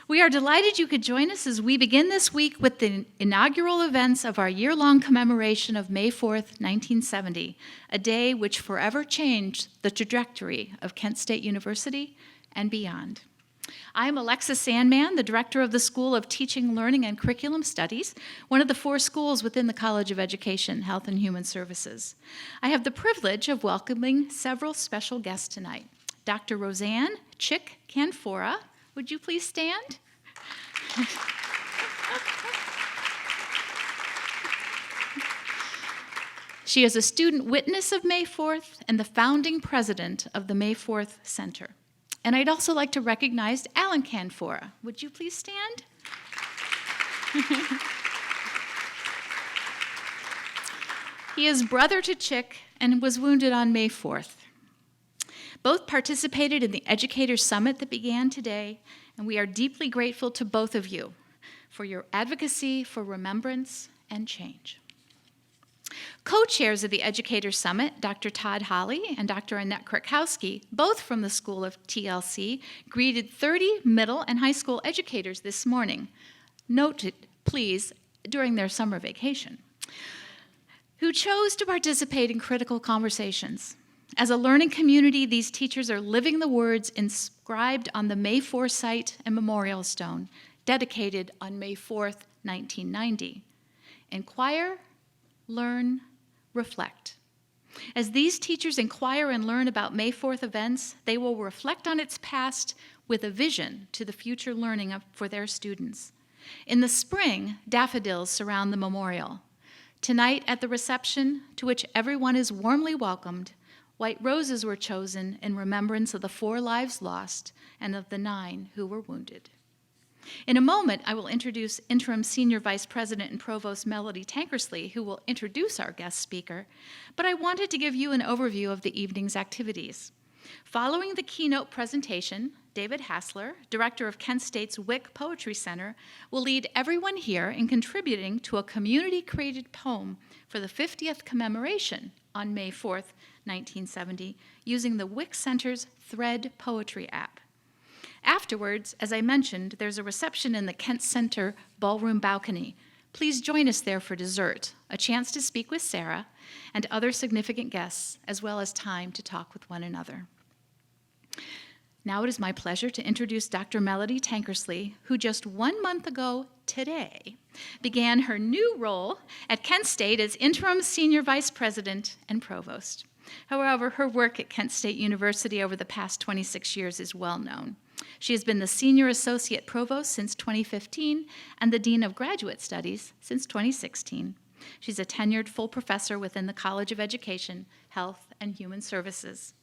We are delighted you could join us as we begin this week with the inaugural events of our year-long commemoration of May 4th, 1970, a day which forever changed the trajectory of Kent State University and beyond. I am Alexis Sandman, the director of the School of Teaching, Learning, and Curriculum Studies, one of the 4 schools within the College of Education, Health, and Human Services. I have the privilege of welcoming several special guests tonight. Dr. Roseanne Chick Canfora, would you please stand? She is a student witness of May 4th and the founding president of the May 4th Center. And I'd also like to recognize Alan Canfora. Would you please stand? He is brother to Chick and was wounded on May 4th. Both participated in the Educators Summit that began today, and we are deeply grateful to both of you for your advocacy for remembrance and change. Co-chairs of the Educators Summit, Dr. Todd Holley and Dr. Annette Krakowski, both from the School of TLC, greeted 30 middle and high school educators this morning, noted, please, during their summer vacation, who chose to participate in critical conversations. As a learning community, these teachers are living the words inscribed on the May 4 site and memorial stone, dedicated on May 4th, 1990. Inquire, learn, reflect. As these teachers inquire and learn about May 4th events, they will reflect on its past with a vision to the future learning for their students. In the spring, daffodils surround the memorial. Tonight at the reception, to which everyone is warmly welcomed, white roses were chosen in remembrance of the 4 lives lost and of the 9 who were wounded. In a moment, I will introduce Interim Senior Vice President and Provost Melody Tankersley, who will introduce our guest speaker, but I wanted to give you an overview of the evening's activities. Following the keynote presentation, David Hassler, director of Kent State's Wick Poetry Center, will lead everyone here in contributing to a community-created poem for the 50th commemoration on May 4th, 1970, using the Wick Center's Thread Poetry app. Afterwards, as I mentioned, there's a reception in the Kent Center ballroom balcony. Please join us there for dessert, a chance to speak with Sarah and other significant guests, as well as time to talk with one another. Now it is my pleasure to introduce Dr. Melody Tankersley, who just 1 month ago today began her new role at Kent State as Interim Senior Vice President and Provost. However, her work at Kent State University over the past 26 years is well known. She has been the Senior Associate Provost since 2015 and the Dean of Graduate Studies since 2016. She's a tenured full professor within the College of Education, Health, and Human Services.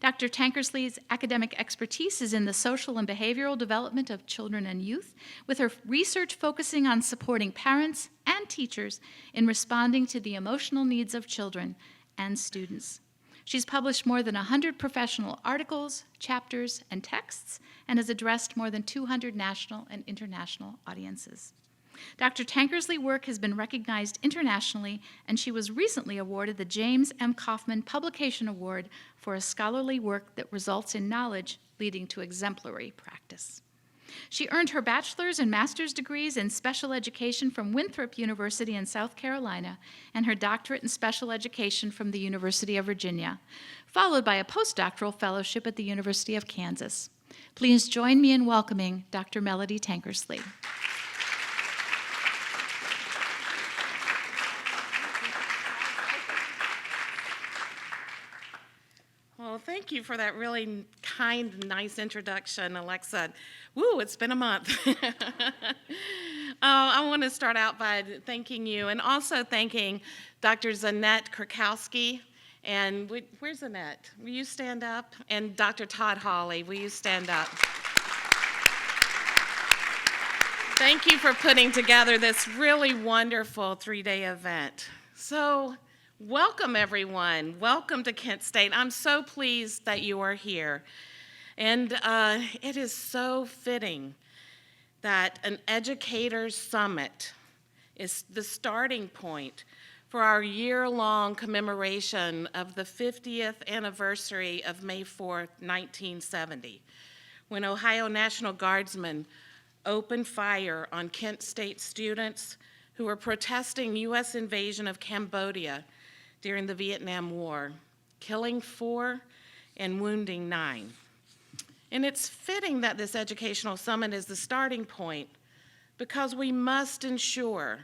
Dr. Tankersley's academic expertise is in the social and behavioral development of children and youth, with her research focusing on supporting parents and teachers in responding to the emotional needs of children and students. She's published more than 100 professional articles, chapters, and texts, and has addressed more than 200 national and international audiences. Dr. Tankersley's work has been recognized internationally, and she was recently awarded the James M. Kaufman Publication Award for a scholarly work that results in knowledge leading to exemplary practice. She earned her bachelor's and master's degrees in special education from Winthrop University in South Carolina and her doctorate in special education from the University of Virginia, followed by a postdoctoral fellowship at the University of Kansas. Please join me in welcoming Dr. Melody Tankersley. Well, thank you for that really kind, nice introduction, Alexa. Woo, it's been a month. I want to start out by thanking you and also thanking Dr. Annette Krakowski. And where's Annette? Will you stand up? And Dr. Todd Holley, will you stand up? Thank you for putting together this really wonderful 3-day event. So, welcome, everyone. Welcome to Kent State. I'm so pleased that you are here. And it is so fitting that an educators summit is the starting point for our year-long commemoration of the 50th anniversary of May 4th, 1970, when Ohio National Guardsmen opened fire on Kent State students who were protesting U.S. invasion of Cambodia during the Vietnam War, killing 4 and wounding 9. And it's fitting that this educational summit is the starting point because we must ensure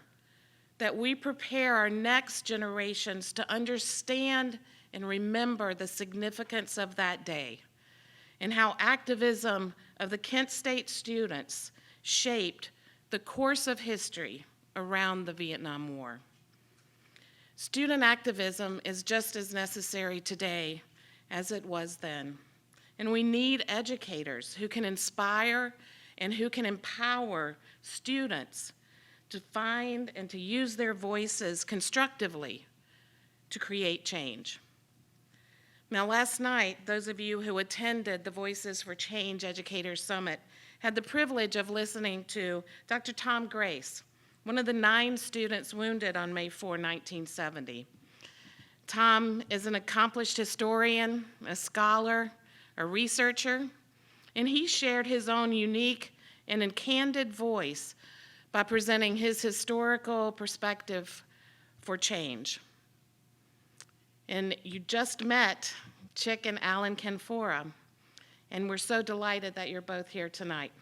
that we prepare our next generations to understand and remember the significance of that day and how activism of the Kent State students shaped the course of history around the Vietnam War. Student activism is just as necessary today as it was then. And we need educators who can inspire and who can empower students to find and to use their voices constructively to create change. Now, last night, those of you who attended the Voices for Change Educators Summit had the privilege of listening to Dr. Tom Grace, one of the 9 students wounded on May 4, 1970. Tom is an accomplished historian, a scholar, a researcher, and he shared his own unique and candid voice by presenting his historical perspective for change. And you just met Chick and Alan Kenfora, and we're so delighted that you're both here tonight.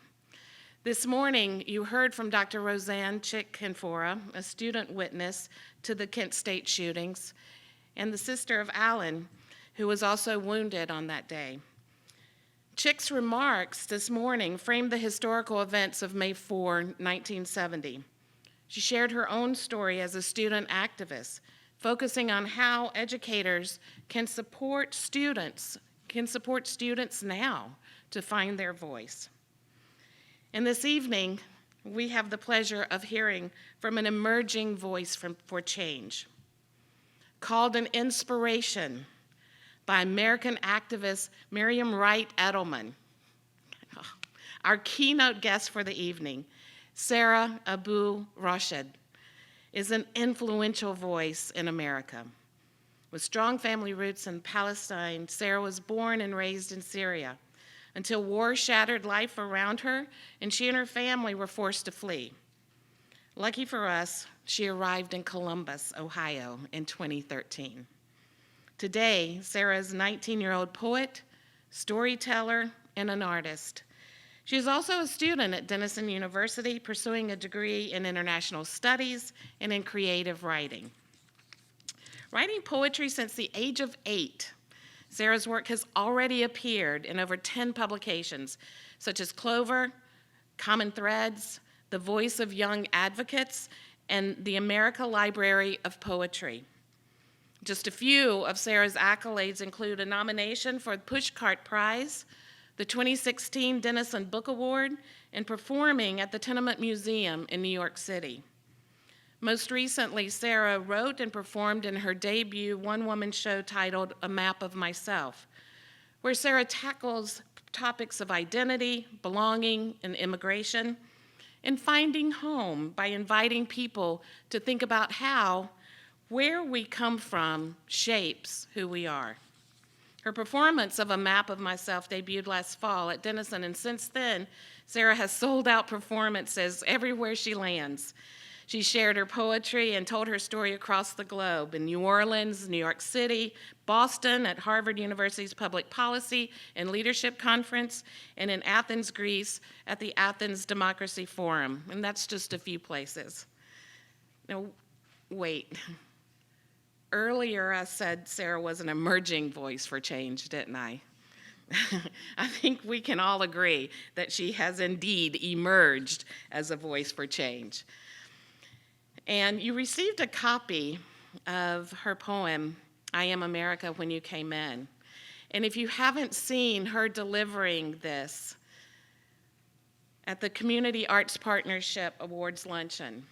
This morning, you heard from Dr. Roseanne Chick Kenfora, a student witness to the Kent State shootings, and the sister of Alan, who was also wounded on that day. Chick's remarks this morning framed the historical events of May 4, 1970. She shared her own story as a student activist, focusing on how educators can support students now to find their voice. And this evening, we have the pleasure of hearing from an emerging voice for change, called an inspiration by American activist Miriam Wright Edelman. Our keynote guest for the evening, Sara Abou Rashed, is an influential voice in America. With strong family roots in Palestine, Sara was born and raised in Syria until war shattered life around her and she and her family were forced to flee. Lucky for us, she arrived in Columbus, Ohio in 2013. Today, Sara is a 19-year-old poet, storyteller, and an artist. She is also a student at Denison University, pursuing a degree in international studies and in creative writing. Writing poetry since the age of 8, Sara's work has already appeared in over 10 publications, such as Clover, Common Threads, The Voice of Young Advocates, and the America Library of Poetry. Just a few of Sara's accolades include a nomination for the Pushcart Prize, the 2016 Denison Book Award, and performing at the Tenement Museum in New York City. Most recently, Sara wrote and performed in her debut one-woman show titled A Map of Myself, where Sara tackles topics of identity, belonging, and immigration, and finding home by inviting people to think about how where we come from shapes who we are. Her performance of A Map of Myself debuted last fall at Denison, and since then, Sara has sold out performances everywhere she lands. She shared her poetry and told her story across the globe in New Orleans, New York City, Boston at Harvard University's Public Policy and Leadership Conference, and in Athens, Greece at the Athens Democracy Forum, and that's just a few places. Now, wait. Earlier I said Sara was an emerging voice for change, didn't I? I think we can all agree that she has indeed emerged as a voice for change. And you received a copy of her poem, I Am America, when you came in. And if you haven't seen her delivering this at the Community Arts Partnership Awards Luncheon,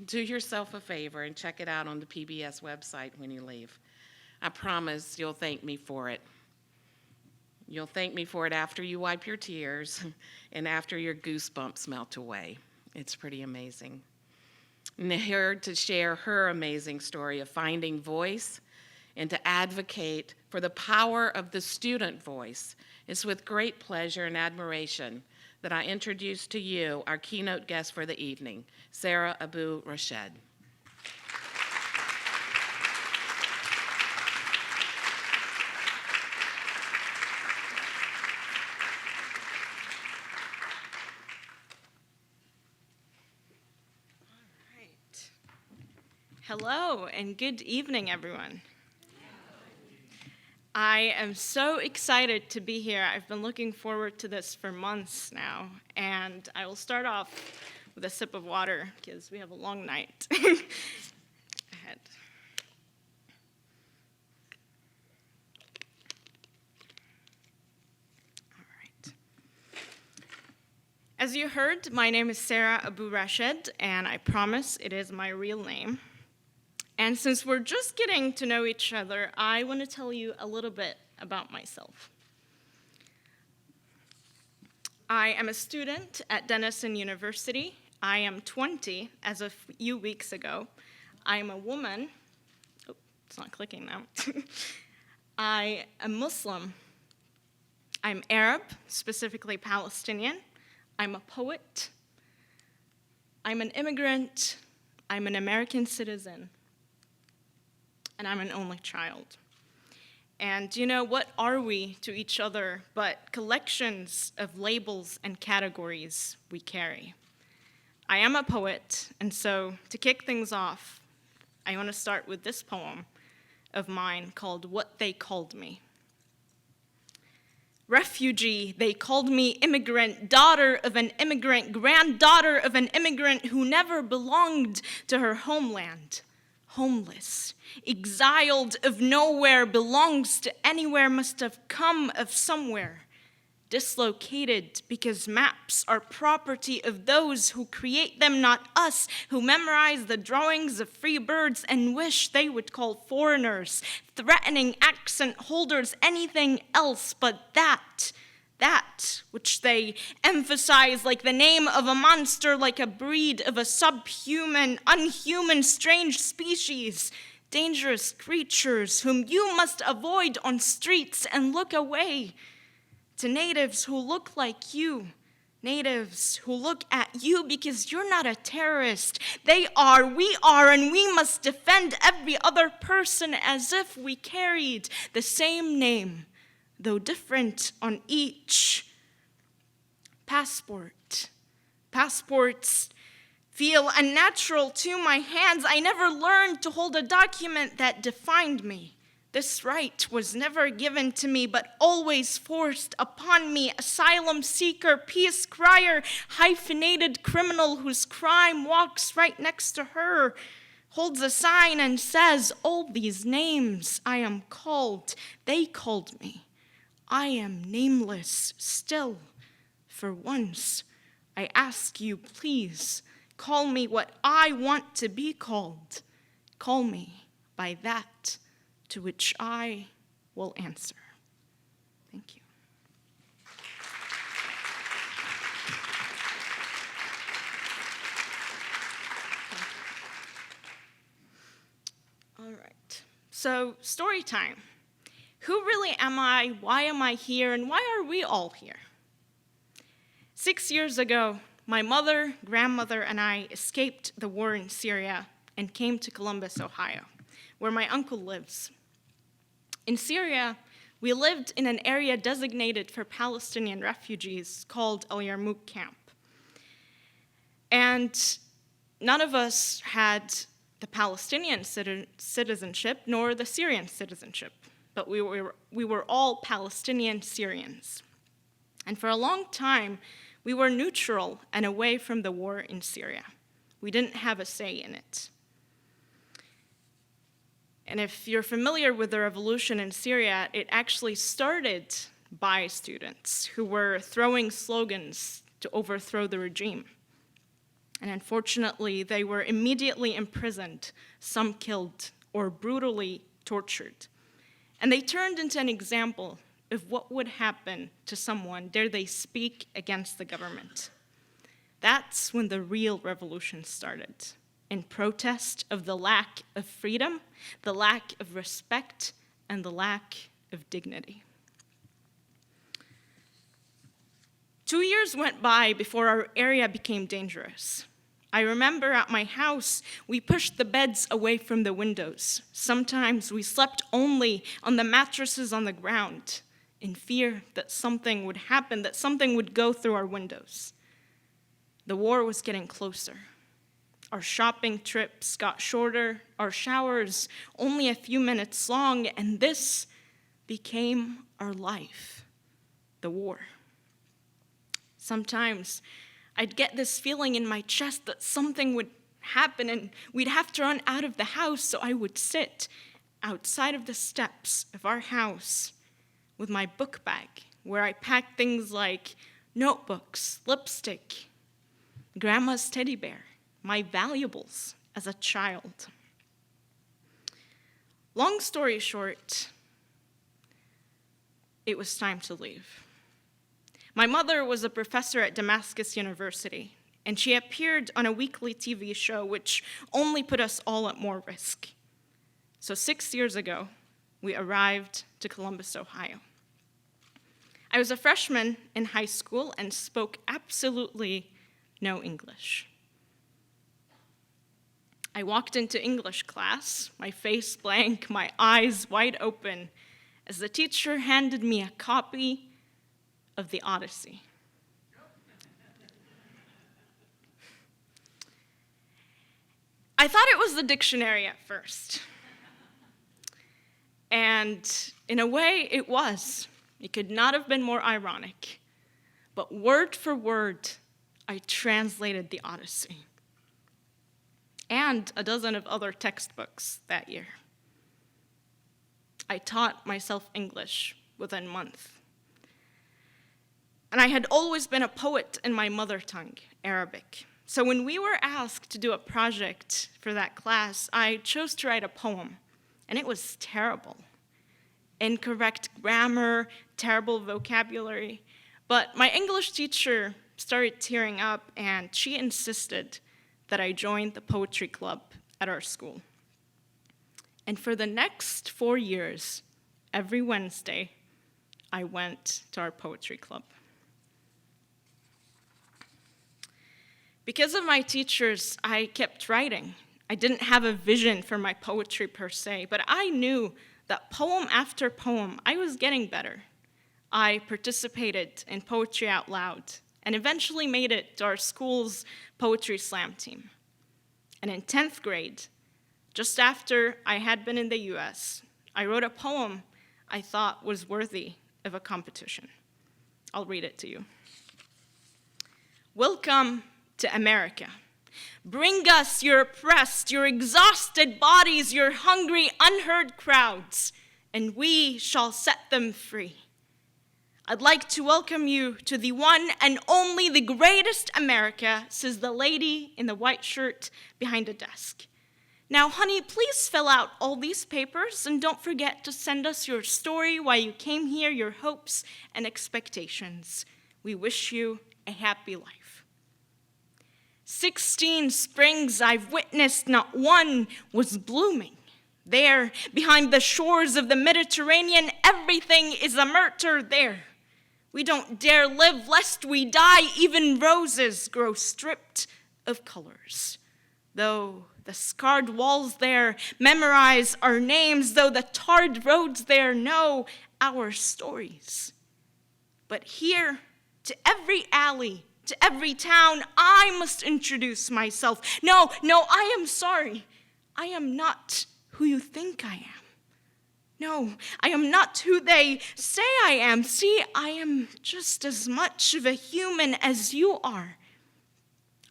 do yourself a favor and check it out on the PBS website when you leave. I promise you'll thank me for it. You'll thank me for it after you wipe your tears and after your goosebumps melt away. It's pretty amazing. And here to share her amazing story of finding voice and to advocate for the power of the student voice is with great pleasure and admiration that I introduce to you our keynote guest for the evening, Sara Abou Rashed. Hello and good evening, everyone. I am so excited to be here. I've been looking forward to this for months now, and I will start off with a sip of water because we have a long night ahead. All right. As you heard, my name is Sara Abou Rashed, and I promise it is my real name. And since we're just getting to know each other, I want to tell you a little bit about myself. I am a student at Denison University. I am 20 as of a few weeks ago. I am a woman. Oh, it's not clicking now. I am Muslim. I'm Arab, specifically Palestinian. I'm a poet. I'm an immigrant. I'm an American citizen. And I'm an only child. And you know, what are we to each other but collections of labels and categories we carry? I am a poet, and so to kick things off, I want to start with this poem of mine called What They Called Me. Refugee, they called me immigrant, daughter of an immigrant, granddaughter of an immigrant who never belonged to her homeland. Homeless, exiled of nowhere, belongs to anywhere, must have come of somewhere. Dislocated because maps are property of those who create them, not us, who memorize the drawings of free birds and wish they would call foreigners, threatening accent holders, anything else but that which they emphasize like the name of a monster, like a breed of a subhuman, unhuman, strange species, dangerous creatures whom you must avoid on streets and look away. To natives who look like you, natives who look at you because you're not a terrorist. They are, we are, and we must defend every other person as if we carried the same name, though different on each. Passport. Passports feel unnatural to my hands. I never learned to hold a document that defined me. This right was never given to me, but always forced upon me. Asylum seeker, peace crier, hyphenated criminal whose crime walks right next to her, holds a sign and says, all these names I am called, they called me. I am nameless still. For once, I ask you, please, call me what I want to be called. Call me by that to which I will answer. Thank you. All right, so story time. Who really am I? Why am I here? And why are we all here? 6 years ago, my mother, grandmother, and I escaped the war in Syria and came to Columbus, Ohio, where my uncle lives. In Syria, we lived in an area designated for Palestinian refugees called Al Yarmouk Camp. And none of us had the Palestinian citizenship nor the Syrian citizenship, but we were all Palestinian Syrians. And for a long time, we were neutral and away from the war in Syria. We didn't have a say in it. And if you're familiar with the revolution in Syria, it actually started by students who were throwing slogans to overthrow the regime. And unfortunately, they were immediately imprisoned, some killed, or brutally tortured. And they turned into an example of what would happen to someone dare they speak against the government. That's when the real revolution started, in protest of the lack of freedom, the lack of respect, and the lack of dignity. 2 years went by before our area became dangerous. I remember at my house, we pushed the beds away from the windows. Sometimes we slept only on the mattresses on the ground, in fear that something would happen, that something would go through our windows. The war was getting closer. Our shopping trips got shorter, our showers only a few minutes long, and this became our life, the war. Sometimes I'd get this feeling in my chest that something would happen and we'd have to run out of the house, so I would sit outside of the steps of our house with my book bag, where I packed things like notebooks, lipstick, grandma's teddy bear, my valuables as a child. Long story short, it was time to leave. My mother was a professor at Damascus University, and she appeared on a weekly TV show which only put us all at more risk. So 6 years ago, we arrived to Columbus, Ohio. I was a freshman in high school and spoke absolutely no English. I walked into English class, my face blank, my eyes wide open, as the teacher handed me a copy of the Odyssey. I thought it was the dictionary at first. And in a way, it was. It could not have been more ironic. But word for word, I translated the Odyssey. And a dozen of other textbooks that year. I taught myself English within a month. And I had always been a poet in my mother tongue, Arabic. So when we were asked to do a project for that class, I chose to write a poem, and it was terrible. Incorrect grammar, terrible vocabulary. But my English teacher started tearing up, and she insisted that I join the poetry club at our school. And for the next 4 years, every Wednesday, I went to our poetry club. Because of my teachers, I kept writing. I didn't have a vision for my poetry per se, but I knew that poem after poem, I was getting better. I participated in Poetry Out Loud and eventually made it to our school's poetry slam team. And in 10th grade, just after I had been in the US, I wrote a poem I thought was worthy of a competition. I'll read it to you. Welcome to America. Bring us your oppressed, your exhausted bodies, your hungry, unheard crowds, and we shall set them free. I'd like to welcome you to the one and only, the greatest America, says the lady in the white shirt behind a desk. Now, honey, please fill out all these papers and don't forget to send us your story, why you came here, your hopes and expectations. We wish you a happy life. 16 springs I've witnessed, not one was blooming. There, behind the shores of the Mediterranean, everything is a murder there. We don't dare live lest we die, even roses grow stripped of colors. Though the scarred walls there memorize our names, though the tarred roads there know our stories. But here, to every alley, to every town, I must introduce myself. No, I am sorry. I am not who you think I am. No, I am not who they say I am. See, I am just as much of a human as you are.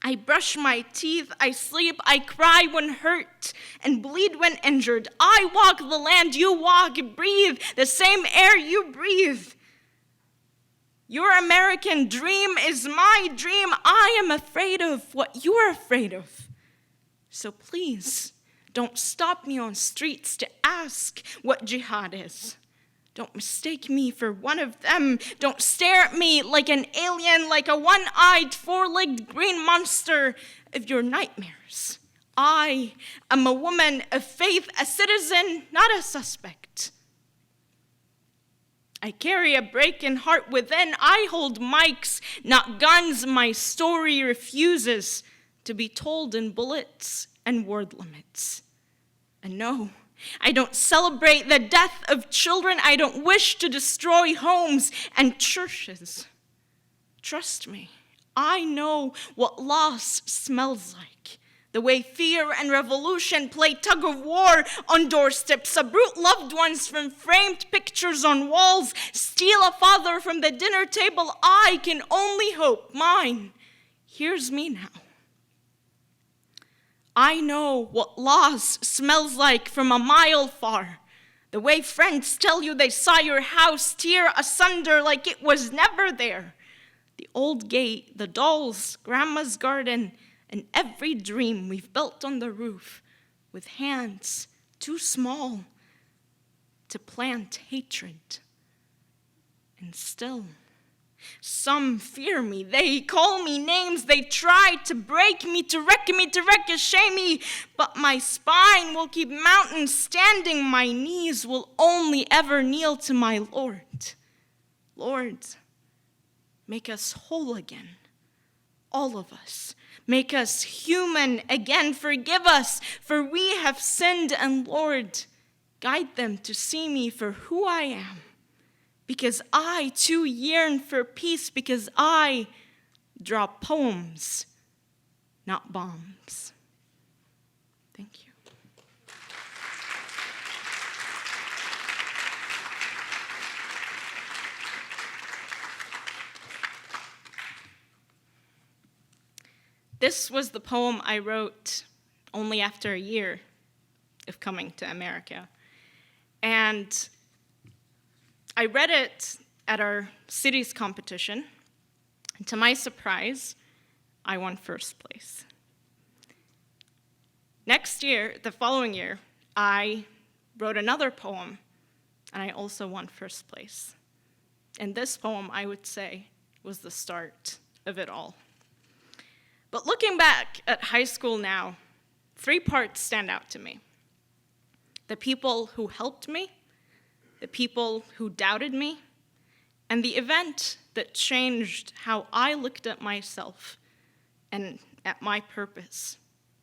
I brush my teeth, I sleep, I cry when hurt, and bleed when injured. I walk the land you walk, breathe the same air you breathe. Your American dream is my dream. I am afraid of what you're afraid of. So please, don't stop me on streets to ask what jihad is. Don't mistake me for one of them. Don't stare at me like an alien, like a one-eyed, four-legged green monster of your nightmares. I am a woman of faith, a citizen, not a suspect. I carry a breaking heart within. I hold mics, not guns. My story refuses to be told in bullets and word limits. And no, I don't celebrate the death of children. I don't wish to destroy homes and churches. Trust me, I know what loss smells like. The way fear and revolution play tug of war on doorsteps, uproot loved ones from framed pictures on walls, steal a father from the dinner table. I can only hope mine hears me now. I know what loss smells like from a mile far. The way friends tell you they saw your house tear asunder like it was never there. The old gate, the dolls, grandma's garden, and every dream we've built on the roof with hands too small to plant hatred. And still, some fear me. They call me names. They try to break me, to ricochet me. But my spine will keep mountains standing. My knees will only ever kneel to my Lord. Lord, make us whole again, all of us. Make us human again. Forgive us, for we have sinned. And Lord, guide them to see me for who I am. Because I too yearn for peace. Because I draw poems, not bombs. Thank you. This was the poem I wrote only after a year of coming to America. And I read it at our city's competition, and to my surprise, I won first place. Next year, the following year, I wrote another poem, and I also won first place. And this poem, I would say, was the start of it all. But looking back at high school now, 3 parts stand out to me. The people who helped me, the people who doubted me, and the event that changed how I looked at myself and at my purpose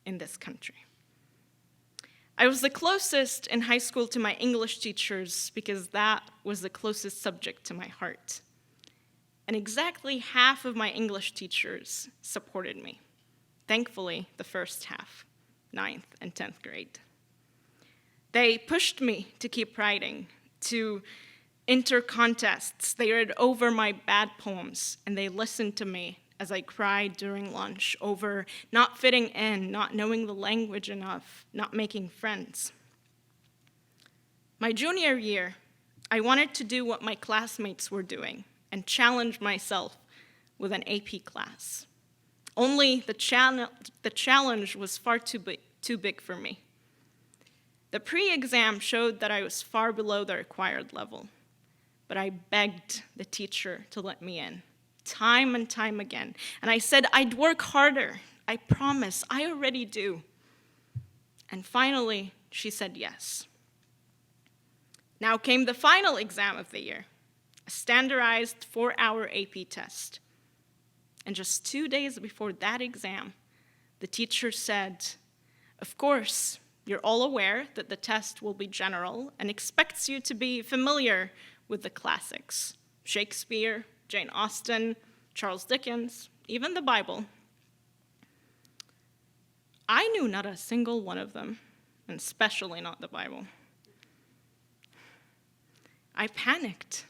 in this country. I was the closest in high school to my English teachers because that was the closest subject to my heart. And exactly half of my English teachers supported me. Thankfully, the first half, 9th and 10th grade. They pushed me to keep writing, to enter contests. They read over my bad poems, and they listened to me as I cried during lunch over not fitting in, not knowing the language enough, not making friends. My junior year, I wanted to do what my classmates were doing and challenge myself with an AP class. Only the challenge was far too big for me. The pre-exam showed that I was far below the required level, but I begged the teacher to let me in, time and time again. And I said I'd work harder. I promise, I already do. And finally, she said yes. Now came the final exam of the year, a standardized 4-hour AP test. And just 2 days before that exam, the teacher said, "Of course, you're all aware that the test will be general and expects you to be familiar with the classics, Shakespeare, Jane Austen, Charles Dickens, even the Bible." I knew not a single one of them, and especially not the Bible. I panicked.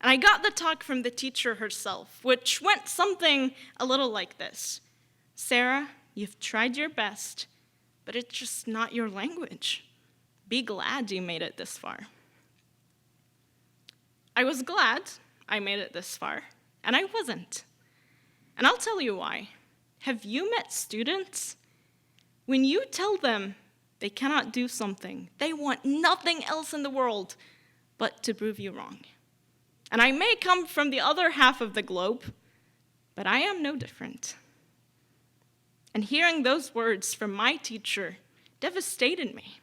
And I got the talk from the teacher herself, which went something a little like this. "Sarah, you've tried your best, but it's just not your language. Be glad you made it this far." I was glad I made it this far, and I wasn't. And I'll tell you why. Have you met students? When you tell them they cannot do something, they want nothing else in the world but to prove you wrong. And I may come from the other half of the globe, but I am no different. And hearing those words from my teacher devastated me,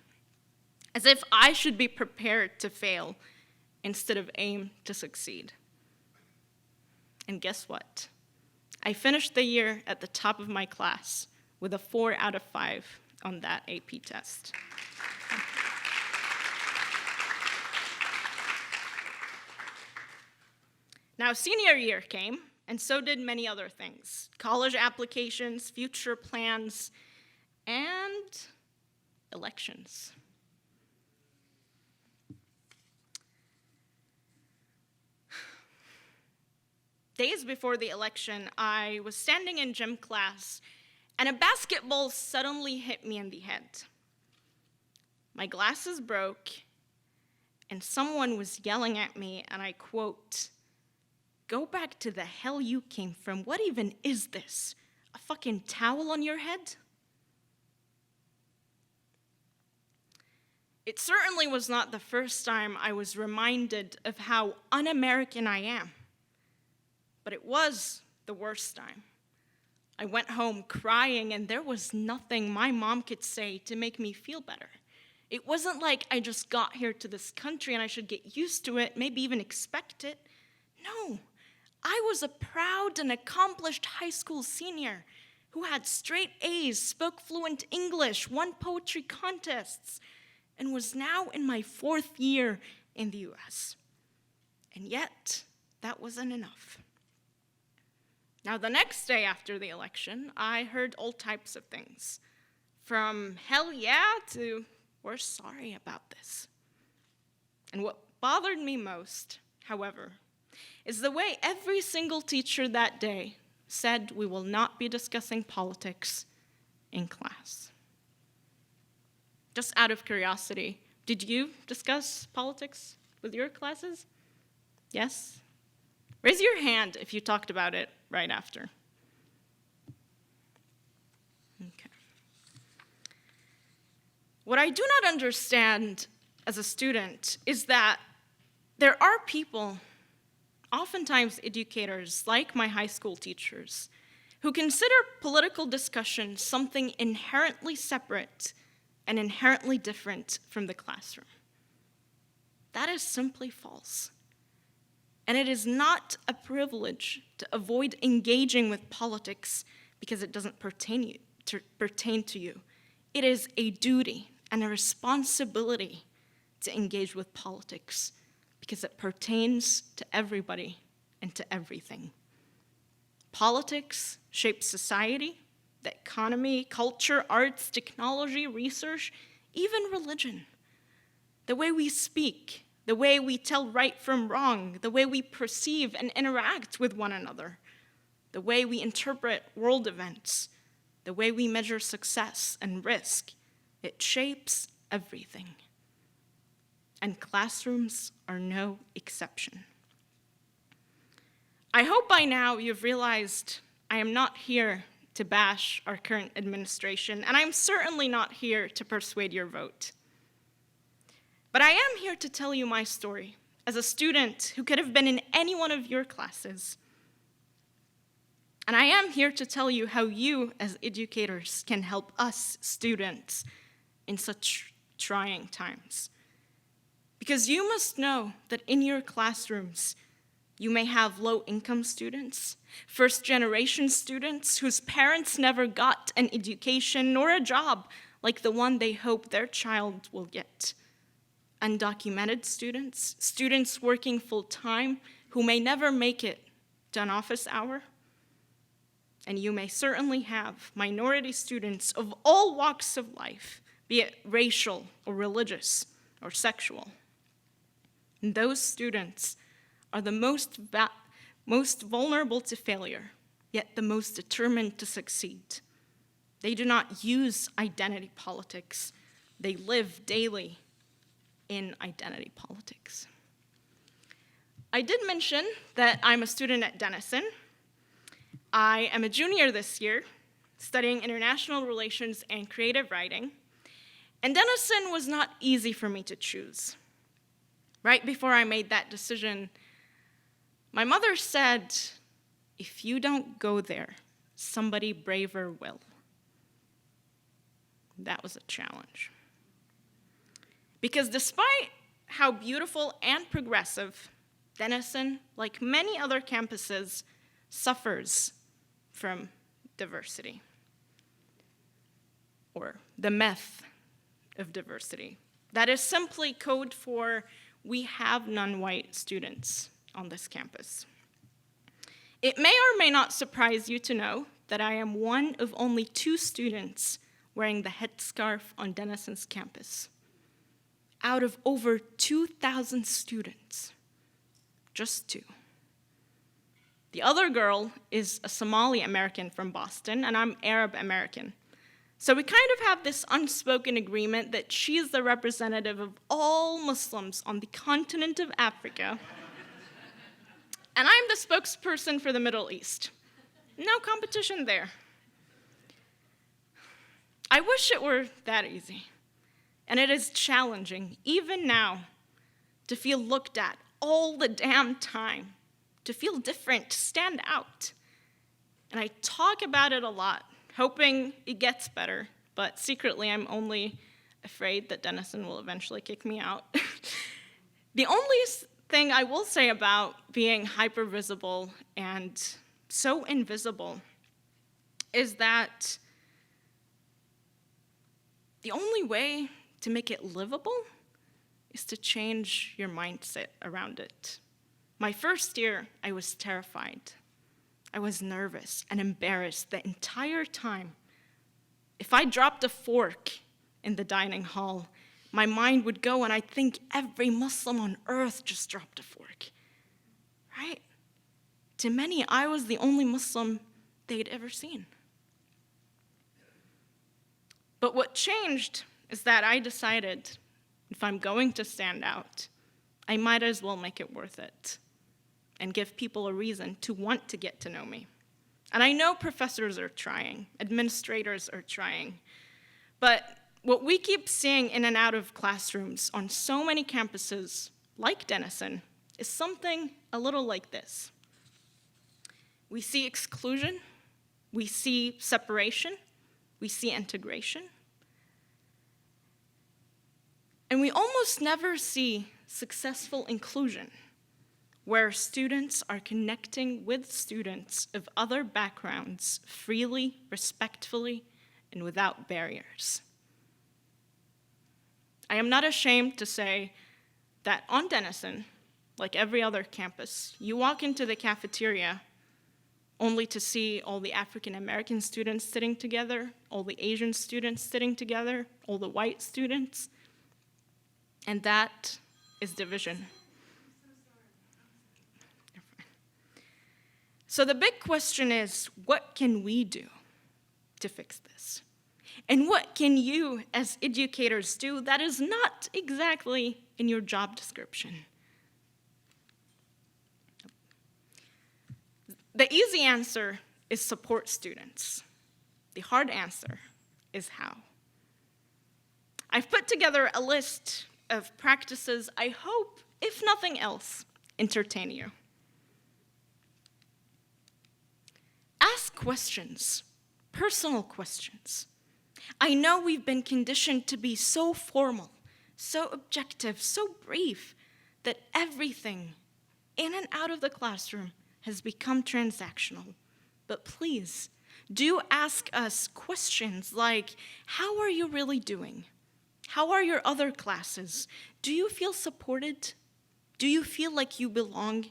as if I should be prepared to fail instead of aim to succeed. And guess what? I finished the year at the top of my class with a 4 out of 5 on that AP test. Now, senior year came, and so did many other things. College applications, future plans, and elections. Days before the election, I was standing in gym class, and a basketball suddenly hit me in the head. My glasses broke, and someone was yelling at me, and I quote, "Go back to the hell you came from. What even is this? A fucking towel on your head?" It certainly was not the first time I was reminded of how un-American I am, but it was the worst time. I went home crying, and there was nothing my mom could say to make me feel better. It wasn't like I just got here to this country and I should get used to it, maybe even expect it. No, I was a proud and accomplished high school senior who had straight A's, spoke fluent English, won poetry contests, and was now in my 4th year in the US. And yet, that wasn't enough. Now, the next day after the election, I heard all types of things, from hell yeah to we're sorry about this. And what bothered me most, however, is the way every single teacher that day said we will not be discussing politics in class. Just out of curiosity, did you discuss politics with your classes? Yes? Raise your hand if you talked about it right after. Okay. What I do not understand as a student is that there are people, oftentimes educators like my high school teachers, who consider political discussion something inherently separate and inherently different from the classroom. That is simply false. And it is not a privilege to avoid engaging with politics because it doesn't pertain to you. It is a duty and a responsibility to engage with politics because it pertains to everybody and to everything. Politics shapes society, the economy, culture, arts, technology, research, even religion. The way we speak, the way we tell right from wrong, the way we perceive and interact with one another, the way we interpret world events, the way we measure success and risk, it shapes everything. And classrooms are no exception. I hope by now you've realized I am not here to bash our current administration, and I'm certainly not here to persuade your vote. But I am here to tell you my story as a student who could have been in any one of your classes. And I am here to tell you how you, as educators, can help us students in such trying times. Because you must know that in your classrooms, you may have low-income students, first-generation students whose parents never got an education nor a job like the one they hope their child will get. Undocumented students, students working full-time who may never make it to an office hour. And you may certainly have minority students of all walks of life, be it racial or religious or sexual. And those students are the most vulnerable to failure, yet the most determined to succeed. They do not use identity politics. They live daily in identity politics. I did mention that I'm a student at Denison. I am a junior this year, studying international relations and creative writing. And Denison was not easy for me to choose. Right before I made that decision, my mother said, if you don't go there, somebody braver will. That was a challenge. Because despite how beautiful and progressive Denison, like many other campuses, suffers from diversity, or the myth of diversity. That is simply code for we have non-white students on this campus. It may or may not surprise you to know that I am one of only 2 students wearing the headscarf on Denison's campus. Out of over 2,000 students, just 2. The other girl is a Somali American from Boston, and I'm Arab American. So we kind of have this unspoken agreement that she's the representative of all Muslims on the continent of Africa, and I'm the spokesperson for the Middle East. No competition there. I wish it were that easy, and it is challenging, even now, to feel looked at all the damn time, to feel different, to stand out. And I talk about it a lot, hoping it gets better, but secretly I'm only afraid that Denison will eventually kick me out. The only thing I will say about being hyper-visible and so invisible is that the only way to make it livable is to change your mindset around it. My first year, I was terrified. I was nervous and embarrassed the entire time. If I dropped a fork in the dining hall, my mind would go and I'd think every Muslim on earth just dropped a fork, right? To many, I was the only Muslim they'd ever seen. But what changed is that I decided if I'm going to stand out, I might as well make it worth it and give people a reason to want to get to know me. And I know professors are trying, administrators are trying, but what we keep seeing in and out of classrooms on so many campuses, like Denison, is something a little like this. We see exclusion, we see separation, we see integration, and we almost never see successful inclusion, where students are connecting with students of other backgrounds freely, respectfully, and without barriers. I am not ashamed to say that on Denison, like every other campus, you walk into the cafeteria only to see all the African American students sitting together, all the Asian students sitting together, all the white students, and that is division. So the big question is, what can we do to fix this? And what can you as educators do that is not exactly in your job description? The easy answer is support students. The hard answer is how. I've put together a list of practices I hope, if nothing else, entertain you. Ask questions, personal questions. I know we've been conditioned to be so formal, so objective, so brief, that everything in and out of the classroom has become transactional. But please, do ask us questions like, how are you really doing? How are your other classes? Do you feel supported? Do you feel like you belong?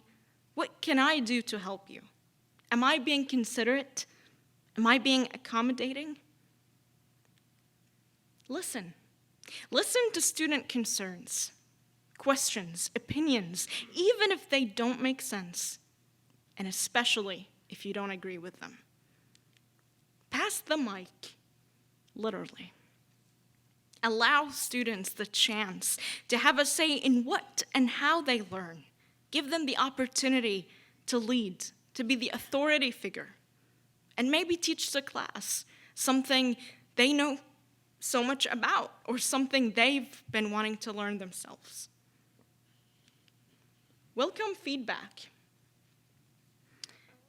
What can I do to help you? Am I being considerate? Am I being accommodating? Listen. Listen to student concerns, questions, opinions, even if they don't make sense, and especially if you don't agree with them. Pass the mic, literally. Allow students the chance to have a say in what and how they learn. Give them the opportunity to lead, to be the authority figure, and maybe teach the class something they know so much about or something they've been wanting to learn themselves. Welcome feedback.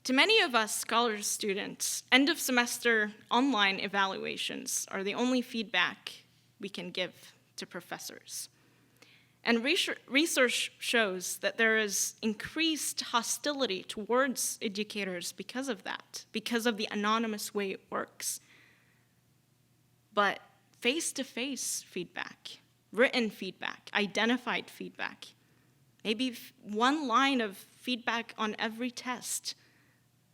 To many of us scholars students, end of semester online evaluations are the only feedback we can give to professors. And research shows that there is increased hostility towards educators because of that, because of the anonymous way it works. But face-to-face feedback, written feedback, identified feedback, maybe one line of feedback on every test,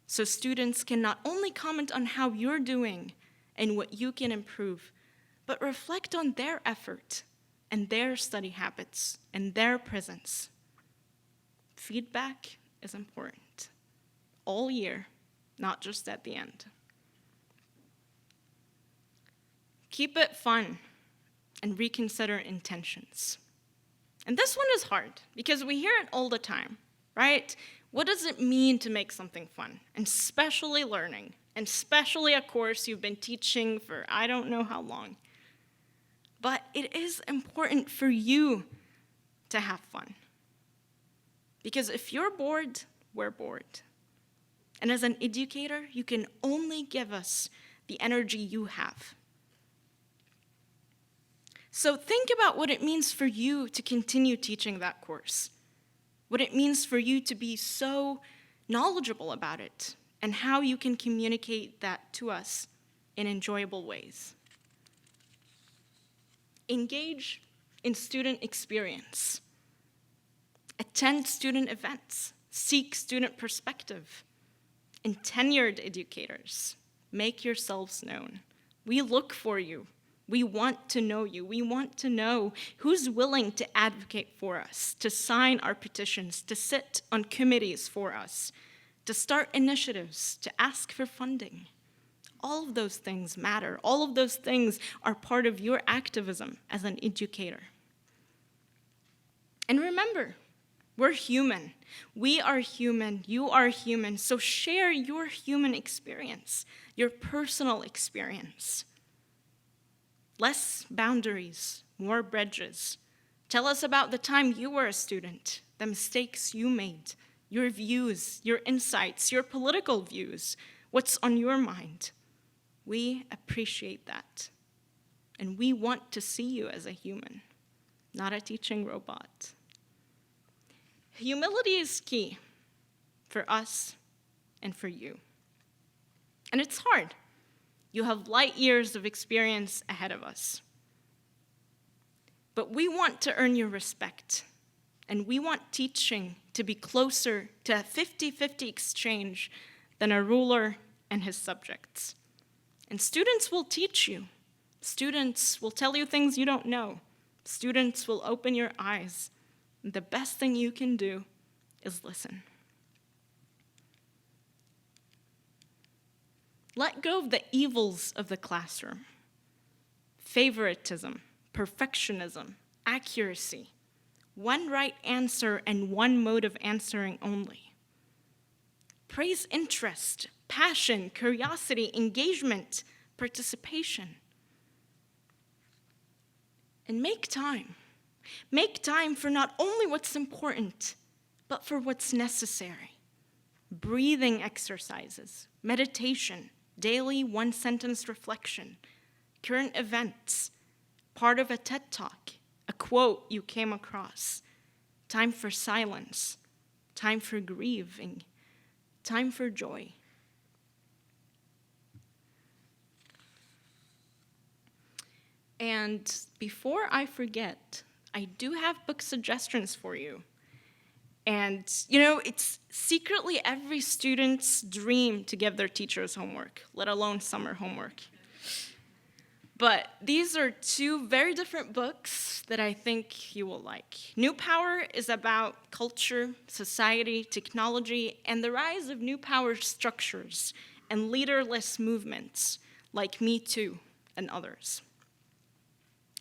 so students can not only comment on how you're doing and what you can improve, but reflect on their effort and their study habits and their presence. Feedback is important all year, not just at the end. Keep it fun and reconsider intentions. And this one is hard because we hear it all the time, right? What does it mean to make something fun? And especially learning, and especially a course you've been teaching for I don't know how long. But it is important for you to have fun. Because if you're bored, we're bored. And as an educator, you can only give us the energy you have. So think about what it means for you to continue teaching that course, what it means for you to be so knowledgeable about it, and how you can communicate that to us in enjoyable ways. Engage in student experience. Attend student events. Seek student perspective. And tenured educators, make yourselves known. We look for you. We want to know you. We want to know who's willing to advocate for us, to sign our petitions, to sit on committees for us, to start initiatives, to ask for funding. All of those things matter. All of those things are part of your activism as an educator. And remember, we're human. We are human. You are human. So share your human experience, your personal experience. Less boundaries, more bridges. Tell us about the time you were a student, the mistakes you made, your views, your insights, your political views, what's on your mind. We appreciate that. And we want to see you as a human, not a teaching robot. Humility is key for us and for you. And it's hard. You have light years of experience ahead of us. But we want to earn your respect. And we want teaching to be closer to a 50-50 exchange than a ruler and his subjects. And students will teach you. Students will tell you things you don't know. Students will open your eyes. And the best thing you can do is listen. Let go of the evils of the classroom. Favoritism, perfectionism, accuracy. One right answer and one mode of answering only. Praise interest, passion, curiosity, engagement, participation. And make time. Make time for not only what's important, but for what's necessary. Breathing exercises, meditation, daily one-sentence reflection, current events, part of a TED Talk, a quote you came across, time for silence, time for grieving, time for joy. And before I forget, I do have book suggestions for you. And, it's secretly every student's dream to give their teachers homework, let alone summer homework. But these are two very different books that I think you will like. New Power is about culture, society, technology, and the rise of new power structures and leaderless movements like Me Too and others.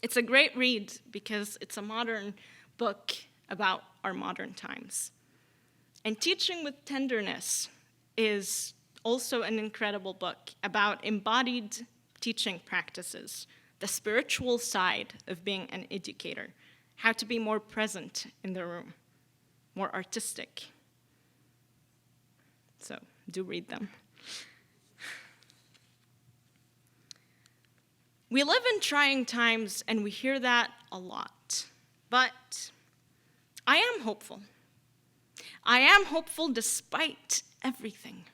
It's a great read because it's a modern book about our modern times. And Teaching with Tenderness is also an incredible book about embodied teaching practices, the spiritual side of being an educator, how to be more present in the room, more artistic. So do read them. We live in trying times, and we hear that a lot. But I am hopeful. I am hopeful despite everything.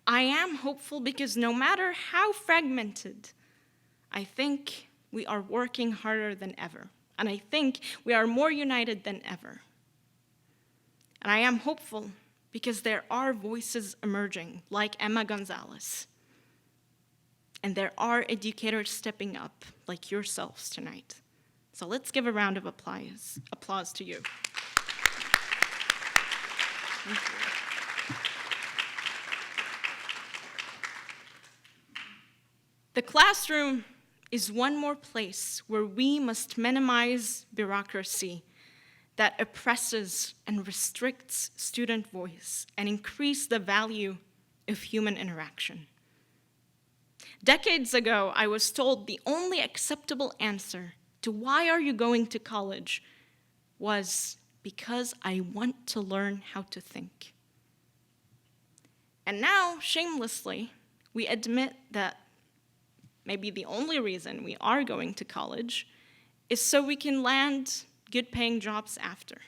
I am hopeful because no matter how fragmented, I think we are working harder than ever. And I think we are more united than ever. And I am hopeful because there are voices emerging, like Emma Gonzalez. And there are educators stepping up, like yourselves tonight. So let's give a round of applause to you. Thank you. The classroom is one more place where we must minimize bureaucracy that oppresses and restricts student voice and increase the value of human interaction. Decades ago, I was told the only acceptable answer to why are you going to college was because I want to learn how to think. And now, shamelessly, we admit that maybe the only reason we are going to college is so we can land good-paying jobs after.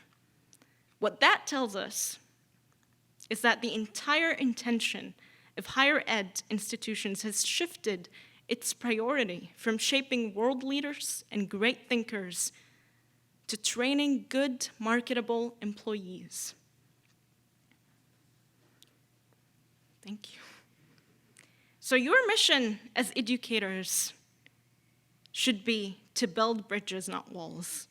What that tells us is that the entire intention of higher ed institutions has shifted its priority from shaping world leaders and great thinkers to training good, marketable employees. Thank you. So your mission as educators should be to build bridges, not walls,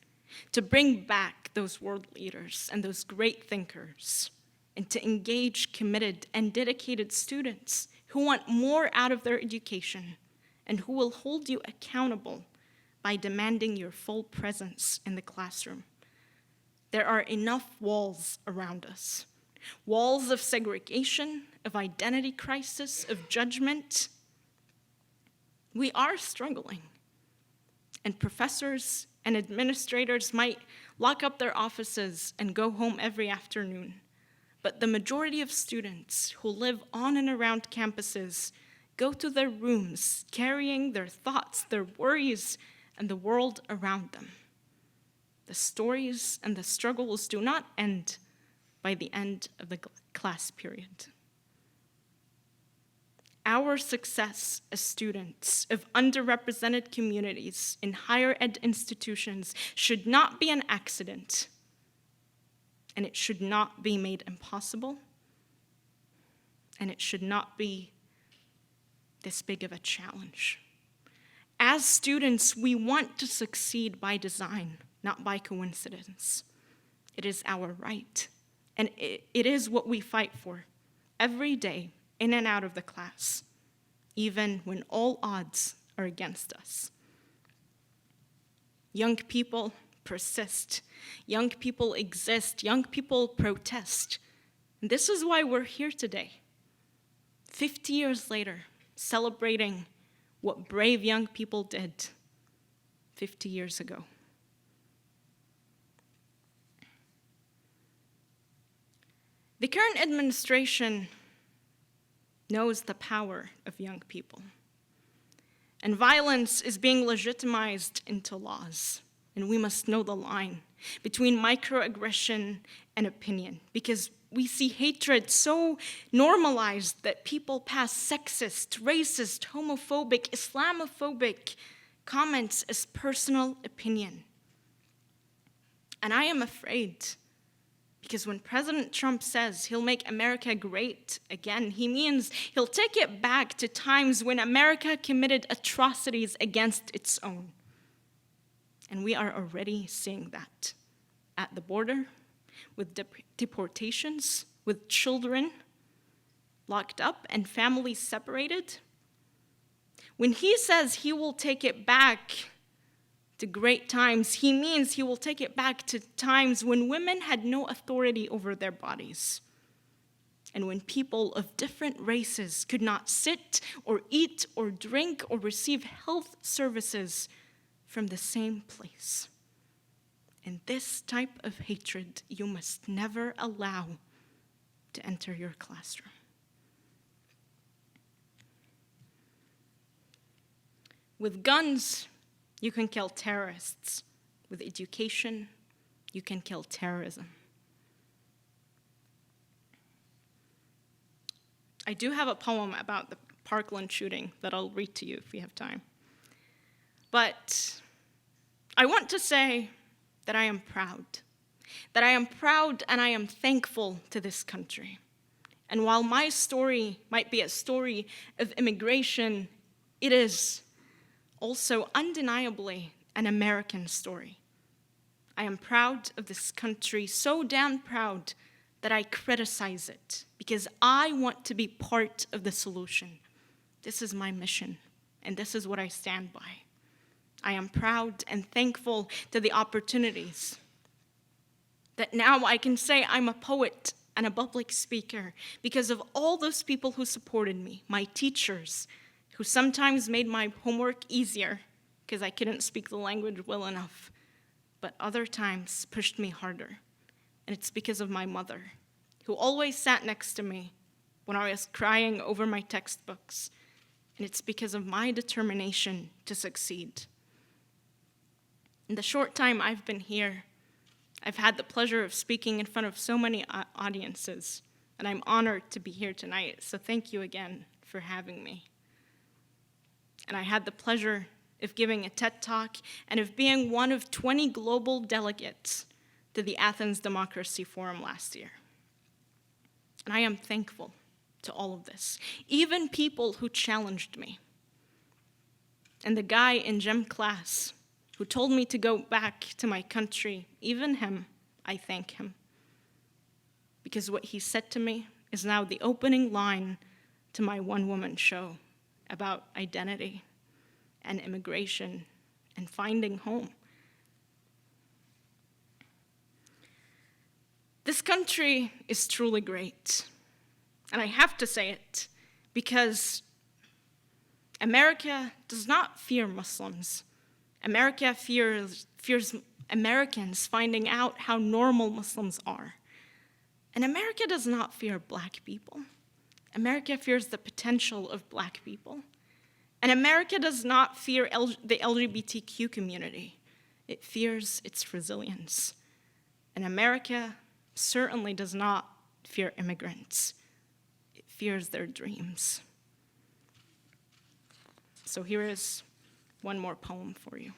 to bring back those world leaders and those great thinkers, and to engage committed and dedicated students who want more out of their education and who will hold you accountable by demanding your full presence in the classroom. There are enough walls around us. Walls of segregation, of identity crisis, of judgment. We are struggling. And professors and administrators might lock up their offices and go home every afternoon. But the majority of students who live on and around campuses go to their rooms carrying their thoughts, their worries, and the world around them. The stories and the struggles do not end by the end of the class period. Our success as students of underrepresented communities in higher ed institutions should not be an accident, and it should not be made impossible, and it should not be this big of a challenge. As students, we want to succeed by design, not by coincidence. It is our right, and it is what we fight for every day, in and out of the class, even when all odds are against us. Young people persist. Young people exist. Young people protest. And this is why we're here today, 50 years later, celebrating what brave young people did 50 years ago. The current administration knows the power of young people. And violence is being legitimized into laws. And we must know the line between microaggression and opinion, because we see hatred so normalized that people pass sexist, racist, homophobic, Islamophobic comments as personal opinion. And I am afraid, because when President Trump says he'll make America great again, he means he'll take it back to times when America committed atrocities against its own. And we are already seeing that at the border, with deportations, with children locked up and families separated. When he says he will take it back to great times, he means he will take it back to times when women had no authority over their bodies, and when people of different races could not sit or eat or drink or receive health services from the same place. And this type of hatred you must never allow to enter your classroom. With guns, you can kill terrorists. With education, you can kill terrorism. I do have a poem about the Parkland shooting that I'll read to you if we have time. But I want to say that I am proud. That I am proud and I am thankful to this country. And while my story might be a story of immigration, it is also undeniably an American story. I am proud of this country, so damn proud that I criticize it because I want to be part of the solution. This is my mission, and this is what I stand by. I am proud and thankful to the opportunities that now I can say I'm a poet and a public speaker because of all those people who supported me, my teachers, who sometimes made my homework easier because I couldn't speak the language well enough, but other times pushed me harder. And it's because of my mother, who always sat next to me when I was crying over my textbooks. And it's because of my determination to succeed. In the short time I've been here, I've had the pleasure of speaking in front of so many audiences, and I'm honored to be here tonight, so thank you again for having me. And I had the pleasure of giving a TED Talk and of being one of 20 global delegates to the Athens Democracy Forum last year. And I am thankful to all of this, even people who challenged me. And the guy in gym class who told me to go back to my country, even him, I thank him. Because what he said to me is now the opening line to my one-woman show about identity and immigration and finding home. This country is truly great, and I have to say it because America does not fear Muslims. America fears Americans finding out how normal Muslims are. And America does not fear Black people. America fears the potential of Black people. And America does not fear the LGBTQ community. It fears its resilience. And America certainly does not fear immigrants. It fears their dreams. So here is one more poem for you.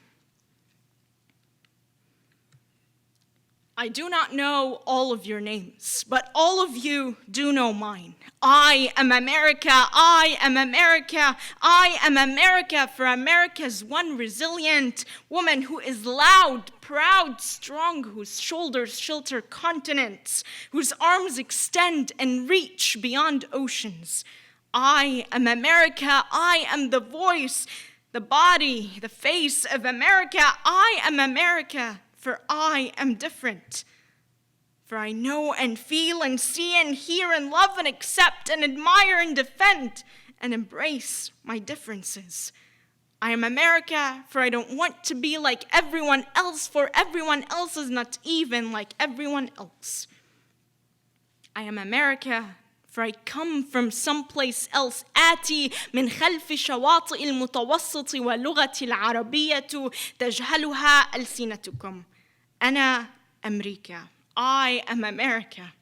I do not know all of your names, but all of you do know mine. I am America, I am America, I am America, for America's one resilient woman who is loud, proud, strong, whose shoulders shelter continents, whose arms extend and reach beyond oceans. I am America, I am the voice, the body, the face of America. I am America, for I am different. For I know and feel and see and hear and love and accept and admire and defend and embrace my differences. I am America, for I don't want to be like everyone else, for everyone else is not even like everyone else. I am America, for I come from someplace else. آتي من خلف شواطئ المتوسط واللغة العربية تجهلها ألسنتكم. أنا أمريكا. I am America.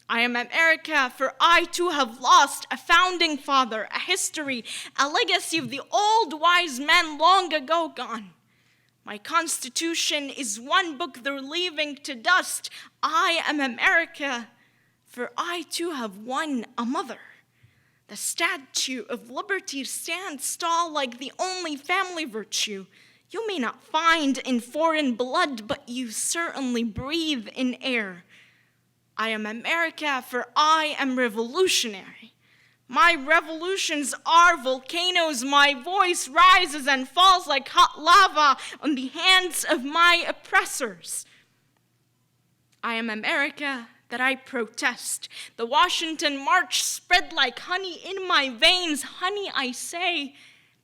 I am America, for I too have lost a founding father, a history, a legacy of the old wise men long ago gone. My Constitution is one book they're leaving to dust. I am America, for I too have won a mother. The Statue of Liberty stands tall like the only family virtue you may not find in foreign blood, but you certainly breathe in air. I am America, for I am revolutionary. My revolutions are volcanoes. My voice rises and falls like hot lava on the hands of my oppressors. I am America, that I protest. The Washington March spread like honey in my veins. Honey, I say,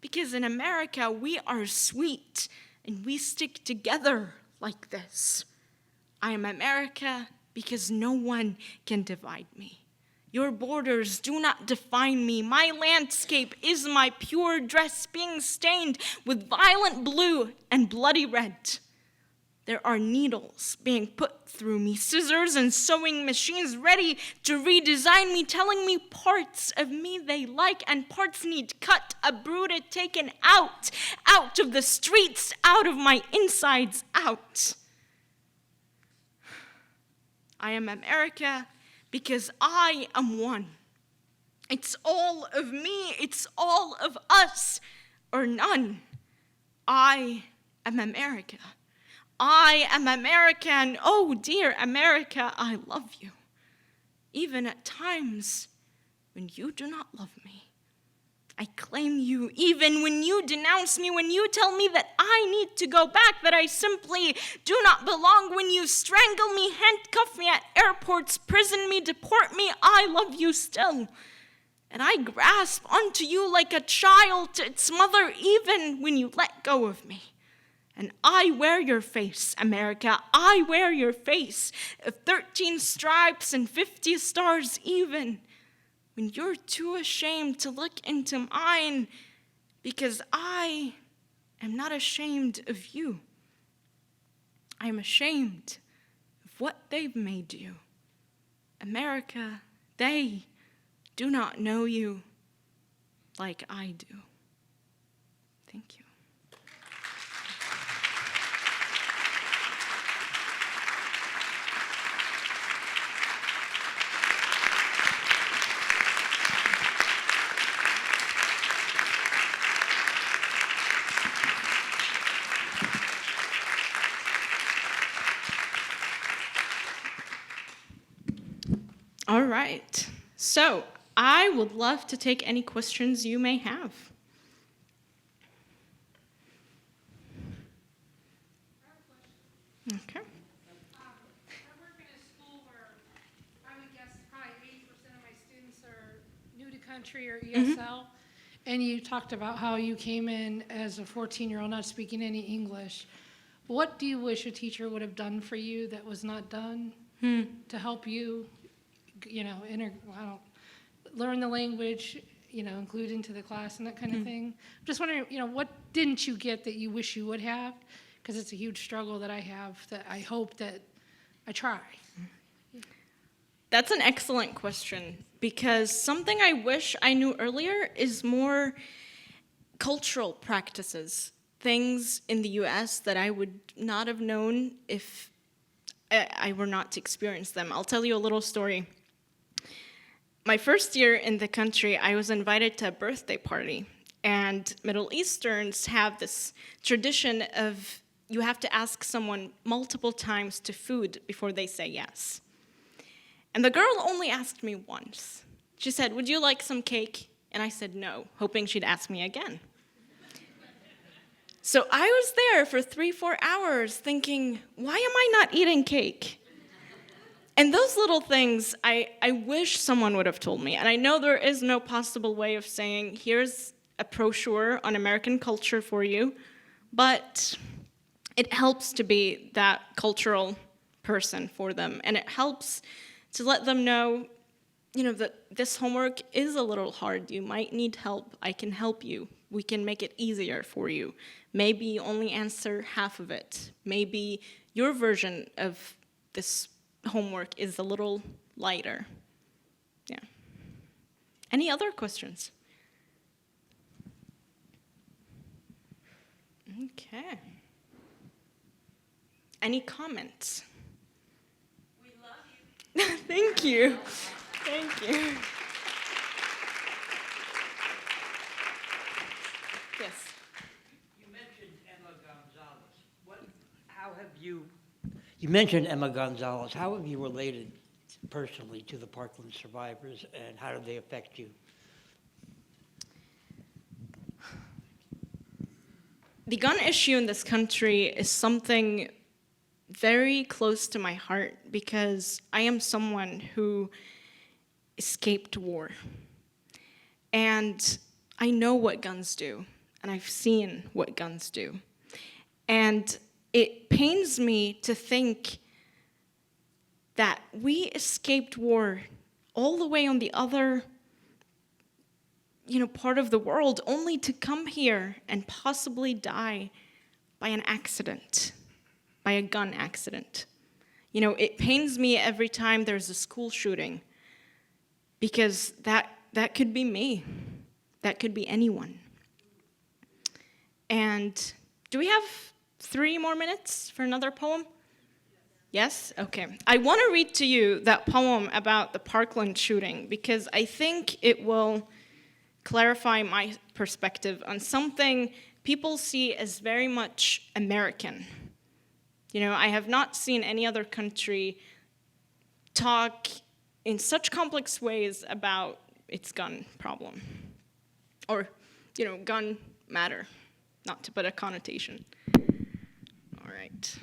because in America we are sweet and we stick together like this. I am America because no one can divide me. Your borders do not define me. My landscape is my pure dress being stained with violent blue and bloody red. There are needles being put through me, scissors and sewing machines ready to redesign me, telling me parts of me they like and parts need cut, uprooted, taken out of the streets, out of my insides out. I am America because I am one. It's all of me, it's all of us, or none. I am America. I am America, and oh dear America, I love you. Even at times when you do not love me. I claim you even when you denounce me, when you tell me that I need to go back, that I simply do not belong, when you strangle me, handcuff me at airports, prison me, deport me, I love you still. And I grasp onto you like a child to its mother even when you let go of me. And I wear your face, America, I wear your face of 13 stripes and 50 stars even when you're too ashamed to look into mine, because I am not ashamed of you. I am ashamed of what they've made you. America, they do not know you like I do. Thank you. All right, so I would love to take any questions you may have. Okay. I work in a school where I would guess probably 80% of my students are new to country or ESL. And you talked about how you came in as a 14-year-old not speaking any English. What do you wish a teacher would have done for you that was not done to help you, learn the language, include into the class and that kind of thing? I'm just wondering, what didn't you get that you wish you would have? Because it's a huge struggle that I have that I hope that I try. That's an excellent question, because something I wish I knew earlier is more cultural practices, things in the US that I would not have known if I were not to experience them. I'll tell you a little story. My first year in the country, I was invited to a birthday party, and Middle Easterns have this tradition of you have to ask someone multiple times to food before they say yes. And the girl only asked me once. She said, "Would you like some cake?" And I said no, hoping she'd ask me again. So I was there for 3-4 hours thinking, why am I not eating cake? And those little things, I wish someone would have told me. And I know there is no possible way of saying, here's a brochure on American culture for you, but it helps to be that cultural person for them. And it helps to let them know, that this homework is a little hard. You might need help. I can help you. We can make it easier for you. Maybe you only answer half of it. Maybe your version of this homework is a little lighter. Yeah. Any other questions? Okay. Any comments? We love you. Thank you. Thank you. Yes. You mentioned Emma Gonzalez. You mentioned Emma Gonzalez. How have you related personally to the Parkland survivors, and how did they affect you? The gun issue in this country is something very close to my heart because I am someone who escaped war. And I know what guns do, and I've seen what guns do. And it pains me to think that we escaped war all the way on the other part of the world, only to come here and possibly die by an accident. by a gun accident. You know, it pains me every time there's a school shooting, because that could be me. That could be anyone. And do we have 3 more minutes for another poem? Yes? Okay. I want to read to you that poem about the Parkland shooting because I think it will clarify my perspective on something people see as very much American. You know, I have not seen any other country talk in such complex ways about its gun problem. Or, you know, gun matter, not to put a connotation. All right.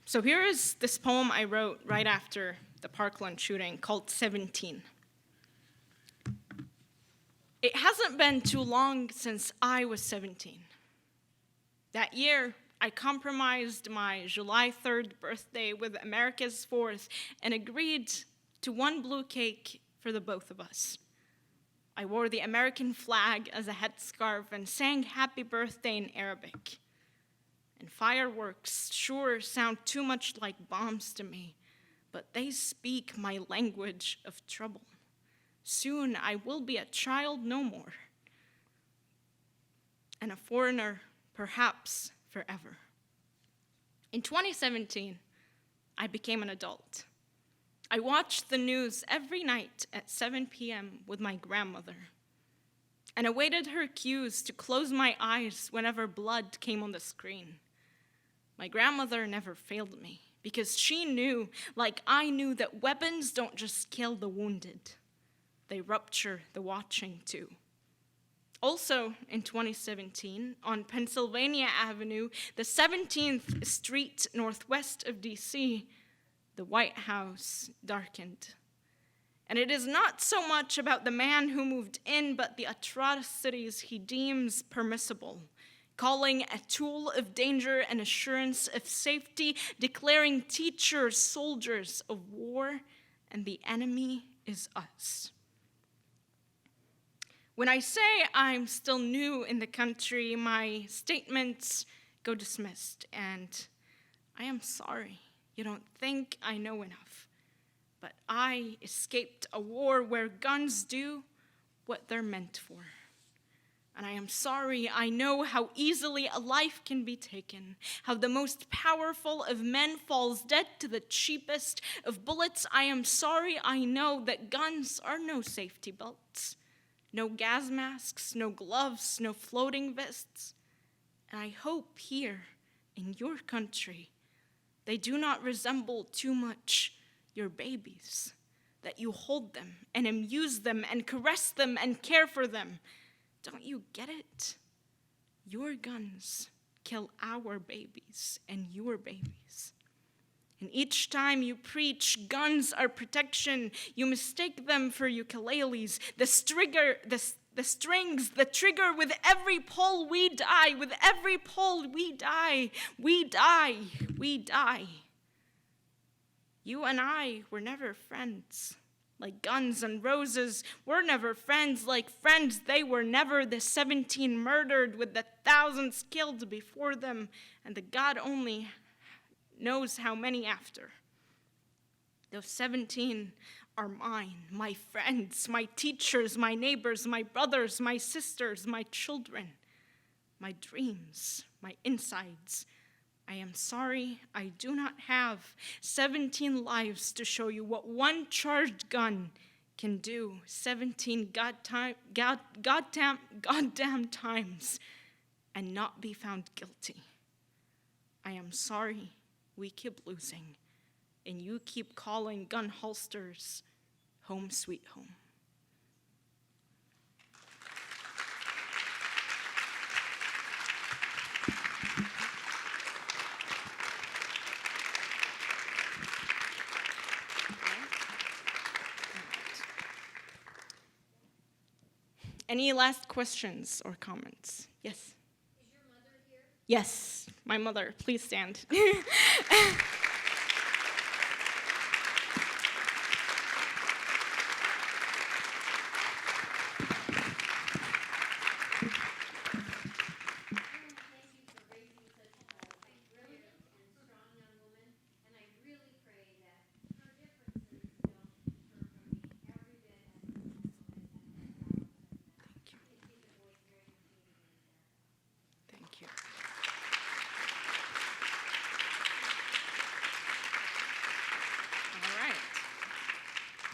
So here is this poem I wrote right after the Parkland shooting called 17. It hasn't been too long since I was 17. That year, I compromised my July 3rd birthday with America's 4th and agreed to one blue cake for the both of us. I wore the American flag as a headscarf and sang happy birthday in Arabic. And fireworks sure sound too much like bombs to me, but they speak my language of trouble. Soon I will be a child no more, and a foreigner perhaps forever. In 2017, I became an adult. I watched the news every night at 7 p.m. with my grandmother and awaited her cues to close my eyes whenever blood came on the screen. My grandmother never failed me because she knew, like I knew, that weapons don't just kill the wounded. They rupture the watching too. Also, in 2017, on Pennsylvania Avenue, the 17th Street northwest of D.C., the White House darkened. And it is not so much about the man who moved in, but the atrocities he deems permissible, calling a tool of danger and assurance of safety, declaring teachers soldiers of war, and the enemy is us. When I say I'm still new in the country, my statements go dismissed, and I am sorry. You don't think I know enough. But I escaped a war where guns do what they're meant for. And I am sorry. I know how easily a life can be taken, how the most powerful of men falls dead to the cheapest of bullets. I am sorry. I know that guns are no safety belts. No gas masks, no gloves, no floating vests. And I hope here in your country, they do not resemble too much your babies, that you hold them and amuse them and caress them and care for them. Don't you get it? Your guns kill our babies and your babies. And each time you preach guns are protection, you mistake them for ukuleles. The strings, the trigger, with every pull we die, with every pull we die, we die, we die. You and I were never friends. Like guns and roses, we're never friends. Like friends, they were never. The 17 murdered with the thousands killed before them, and the God only knows how many after. Those 17 are mine, my friends, my teachers, my neighbors, my brothers, my sisters, my children, my dreams, my insides. I am sorry I do not have 17 lives to show you what one charged gun can do 17 goddamn times and not be found guilty. I am sorry we keep losing, and you keep calling gun holsters home sweet home. Any last questions or comments? Yes? Is your mother here? Yes, my mother. Please stand.